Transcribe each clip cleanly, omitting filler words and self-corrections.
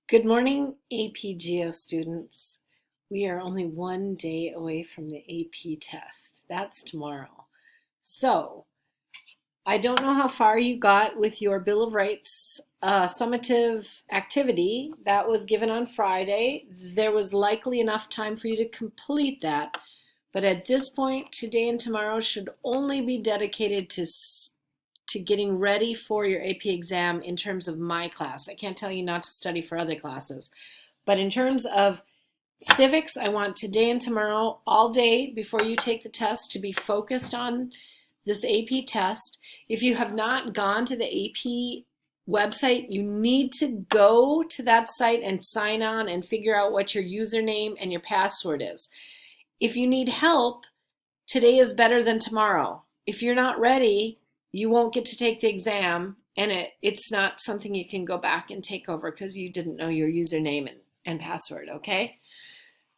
Good morning, AP GEO students. We are only one day away from the AP test. That's tomorrow. So, I don't know how far you got with your Bill of Rights summative activity that was given on Friday. There was likely enough time for you to complete that, but at this point, today and tomorrow should only be dedicated to getting ready for your AP exam in terms of my class. I can't tell you not to study for other classes. But in terms of civics, I want today and tomorrow, all day before you take the test, to be focused on this AP test. If you have not gone to the AP website, you need to go to that site and sign on and figure out what your username and your password is. If you need help, today is better than tomorrow. If you're not ready, you won't get to take the exam, and it's not something you can go back and take over because you didn't know your username and password, okay?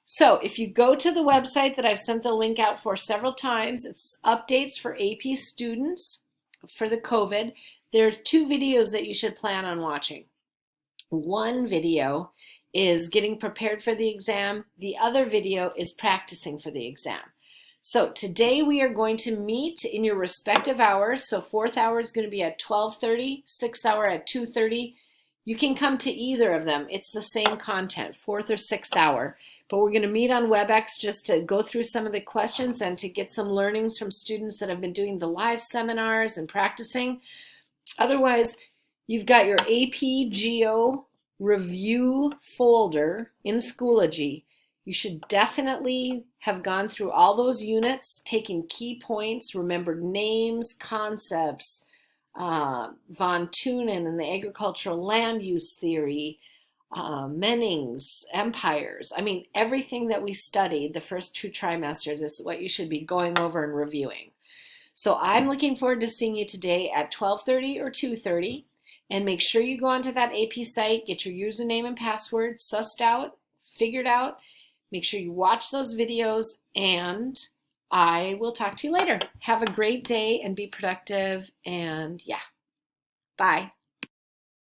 So if you go to the website that I've sent the link out for several times, it's updates for AP students for the COVID. There are two videos that you should plan on watching. One video is getting prepared for the exam. The other video is practicing for the exam. So today we are going to meet in your respective hours. So fourth hour is going to be at 12:30, sixth hour at 2:30. You can come to either of them. It's the same content, fourth or sixth hour. But we're going to meet on WebEx just to go through some of the questions and to get some learnings from students that have been doing the live seminars and practicing. Otherwise, you've got your AP GEO review folder in Schoology. You should definitely have gone through all those units, taken key points, remembered names, concepts, von Thunen and the agricultural land use theory, Menning's empires. I mean, everything that we studied the first two trimesters is what you should be going over and reviewing. So I'm looking forward to seeing you today at 12:30 or 2:30. And make sure you go onto that AP site, get your username and password sussed out, figured out. Make sure you watch those videos, and I will talk to you later. Have a great day and be productive, and yeah, bye.